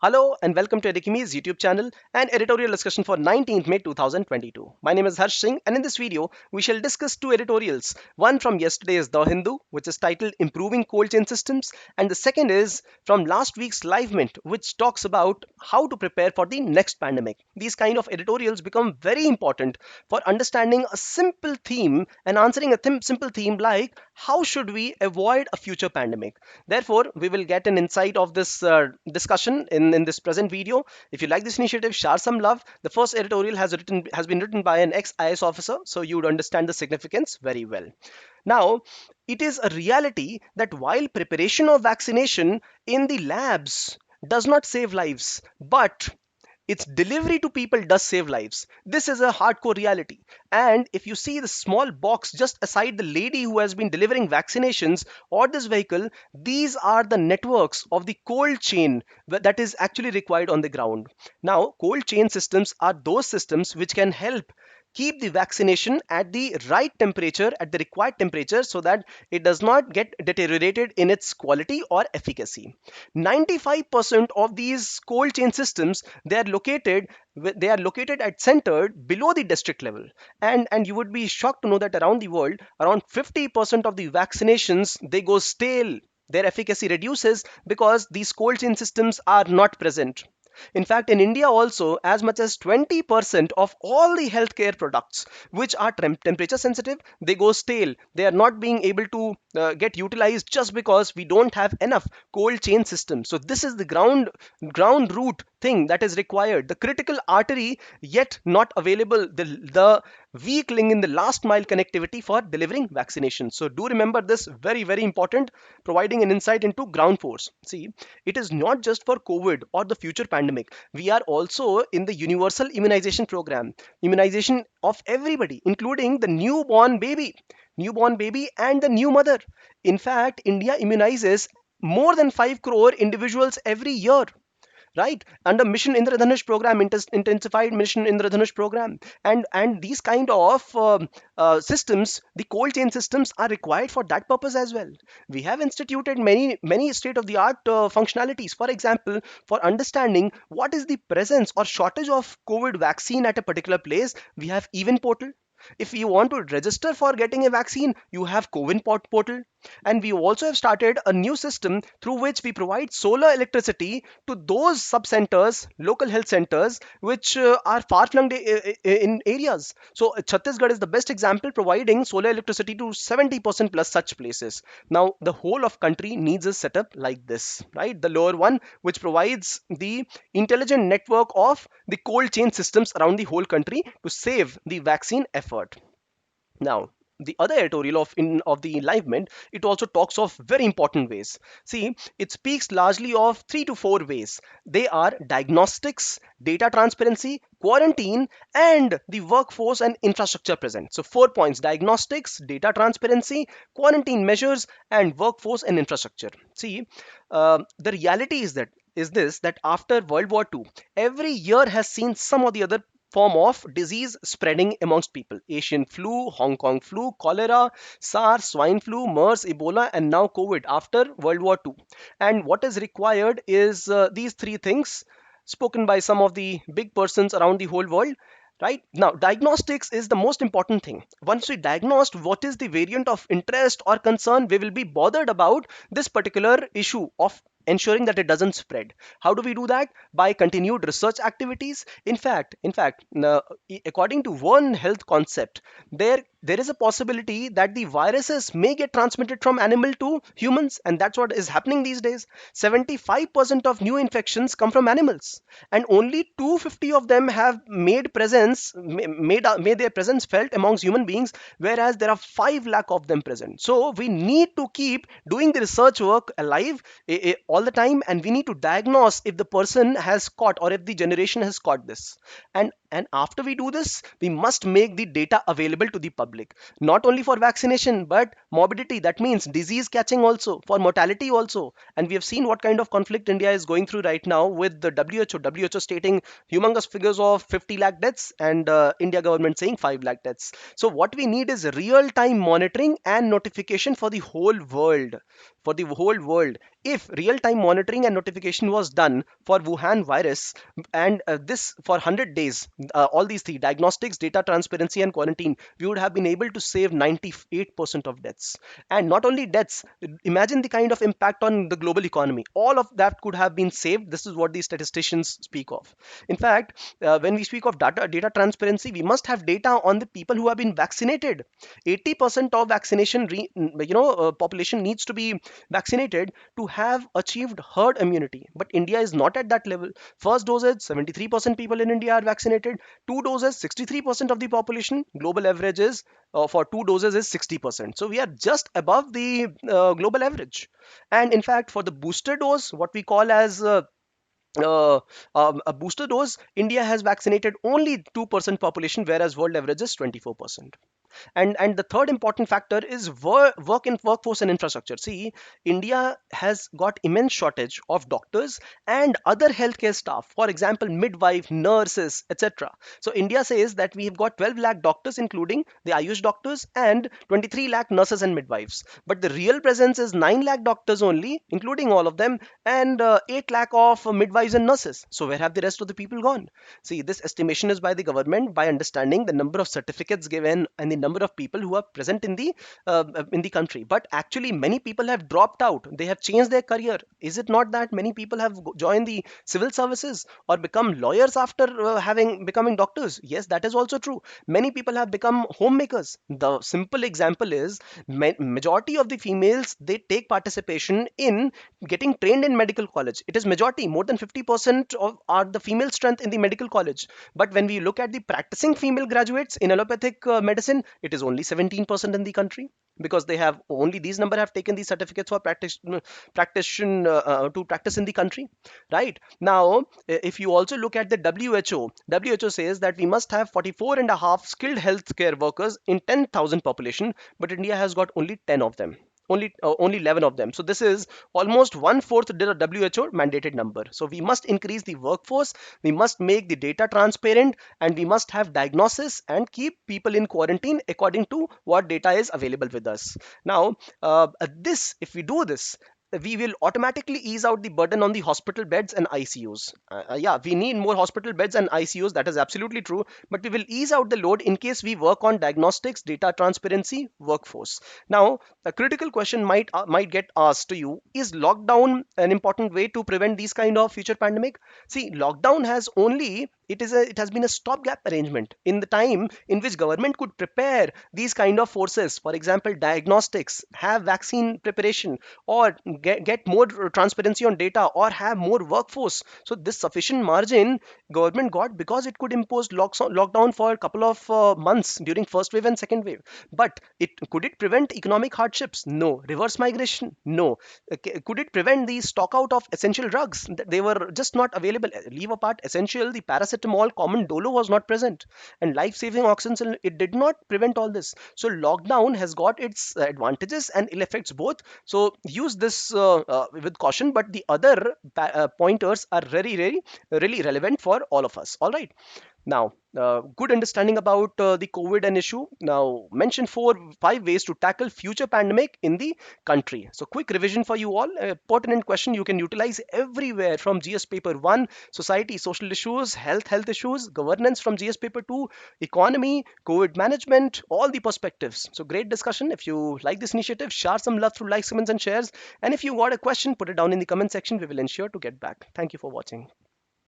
Hello and welcome to Edukemy's YouTube channel and editorial discussion for 19th May 2022. My name is Harsh Singh and in this video we shall discuss two editorials. One from yesterday's The Hindu, which is titled Improving Cold Chain Systems, and the second is from last week's Live Mint, which talks about how to prepare for the next pandemic. These kind of editorials become very important for understanding a simple theme and answering a simple theme like how should we avoid a future pandemic. Therefore, we will get an insight of this discussion in this present video. If you like this initiative, share some love. The first editorial has been written by an ex-IS officer, so you would understand the significance very well. Now, it is a reality that while preparation of vaccination in the labs does not save lives, but its delivery to people does save lives. This is a hardcore reality. And if you see the small box just aside the lady who has been delivering vaccinations or this vehicle, these are the networks of the cold chain that is actually required on the ground. Now, cold chain systems are those systems which can help keep the vaccination at the right temperature, at the required temperature, so that it does not get deteriorated in its quality or efficacy. 95% of these cold chain systems, they are located at centered below the district level. And you would be shocked to know that around the world, around 50% of the vaccinations, they go stale. Their efficacy reduces because these cold chain systems are not present. In fact, in India also, as much as 20% of all the healthcare products which are temperature sensitive, they go stale. They are not being able to get utilized just because we don't have enough cold chain systems. So this is the ground root thing that is required. The critical artery yet not available. The weak link in the last mile connectivity for delivering vaccination. So do remember this, very important, providing an insight into ground force. See, it is not just for COVID or the future pandemic. We are also in the universal immunization program, immunization of everybody, including the newborn baby and the new mother. In fact, India immunizes more than 5 crore individuals every year, right, under mission Indradhanush program, intensified mission Indradhanush program. And these kind of systems, the cold chain systems, are required for that purpose as well. We have instituted many state of the art functionalities. For example, for understanding what is the presence or shortage of COVID vaccine at a particular place, we have even portal. If you want to register for getting a vaccine, you have COVID portal. And we also have started a new system through which we provide solar electricity to those sub centers, local health centers, which are far flung in areas. So Chhattisgarh is the best example, providing solar electricity to 70% plus such places. Now the whole of country needs a setup like this, right? The lower one, which provides the intelligent network of the cold chain systems around the whole country to save the vaccine effort. Now, the other editorial of the enlightenment, it also talks of very important ways. See, it speaks largely of 3 to 4 ways. They are diagnostics, data transparency, quarantine, and the workforce and infrastructure present. So 4 points: diagnostics, data transparency, quarantine measures, and workforce and infrastructure. See, the reality is that after World War II, every year has seen some or the other form of disease spreading amongst people. Asian flu, Hong Kong flu, cholera, SARS, swine flu, MERS, Ebola, and now COVID after World War II. And what is required is these three things spoken by some of the big persons around the whole world. Right now, diagnostics is the most important thing. Once we diagnosed what is the variant of interest or concern, we will be bothered about this particular issue of ensuring that it doesn't spread. How do we do that? By continued research activities. In fact, according to one health concept, there is a possibility that the viruses may get transmitted from animal to humans, and that's what is happening these days. 75% of new infections come from animals, and only 250 of them have made their presence felt amongst human beings, whereas there are 5 lakh of them present. So we need to keep doing the research work alive all the time, and we need to diagnose if the person has caught or if the generation has caught this. And after we do this, we must make the data available to the public, not only for vaccination, but morbidity. That means disease catching also, for mortality also. And we have seen what kind of conflict India is going through right now with the WHO stating humongous figures of 50 lakh deaths, and India government saying 5 lakh deaths. So what we need is real time monitoring and notification for the whole world. For the whole world, if real time monitoring and notification was done for Wuhan virus, and this for 100 days, all these three: diagnostics, data transparency, and quarantine, we would have been able to save 98% of deaths. And not only deaths, imagine the kind of impact on the global economy. All of that could have been saved. This is what the statisticians speak of. In fact, when we speak of data transparency, we must have data on the people who have been vaccinated. 80% of vaccination population needs to be vaccinated to have achieved herd immunity, but India is not at that level. First dosage, 73% people in India are vaccinated. Two doses, 63% of the population. Global average is for two doses is 60%. So we are just above the global average. And in fact, for the booster dose, what we call as uh, a booster dose, India has vaccinated only 2% population, whereas world average is 24%. And the third important factor is workforce and infrastructure. See, India has got immense shortage of doctors and other healthcare staff, for example midwife, nurses, etc. So India says that we have got 12 lakh doctors, including the Ayush doctors, and 23 lakh nurses and midwives, but the real presence is 9 lakh doctors only, including all of them, and 8 lakh of midwives and nurses. So where have the rest of the people gone? See, this estimation is by the government by understanding the number of certificates given and the number of people who are present in the country. But actually, many people have dropped out. They have changed their career. Is it not that many people have joined the civil services or become lawyers after having becoming doctors? Yes, that is also true. Many people have become homemakers. The simple example is majority of the females, they take participation in getting trained in medical college. It is majority, more than 50% of are the female strength in the medical college. But when we look at the practicing female graduates in allopathic medicine, it is only 17% in the country, because they have only these number have taken these certificates for to practice in the country. Right now, if you also look at the WHO says that we must have 44 and a half skilled healthcare workers in 10,000 population, but India has got only 10 of them, only 11 of them. So this is almost one fourth the WHO mandated number. So we must increase the workforce, we must make the data transparent, and we must have diagnosis and keep people in quarantine according to what data is available with us. Now, this if we do this, we will automatically ease out the burden on the hospital beds and ICUs. Yeah, we need more hospital beds and ICUs, that is absolutely true, but we will ease out the load in case we work on diagnostics, data transparency, workforce. Now, a critical question might get asked to you: is lockdown an important way to prevent these kind of future pandemic? See, lockdown has only it has been a stopgap arrangement in the time in which government could prepare these kind of forces, for example diagnostics, have vaccine preparation, or get more transparency on data, or have more workforce. So this sufficient margin government got because it could impose lockdown for a couple of months during first wave and second wave. But it could it prevent economic hardships? No. Reverse migration? No. Could it prevent the stock out of essential drugs? They were just not available. Leave apart essential, the paracetamol, common dolo was not present, and life-saving oxygen, it did not prevent all this. So lockdown has got its advantages and ill effects both. So use this with caution, but the other pointers are really relevant for all of us. All right. Now, good understanding about the COVID and issue. Now, mention 5 ways to tackle future pandemic in the country. So, quick revision for you all. A pertinent question you can utilize everywhere from GS paper 1, society, social issues, health issues, governance from GS paper 2, economy, COVID management, all the perspectives. So, great discussion. If you like this initiative, share some love through likes, comments, and shares. And if you got a question, put it down in the comment section. We will ensure to get back. Thank you for watching.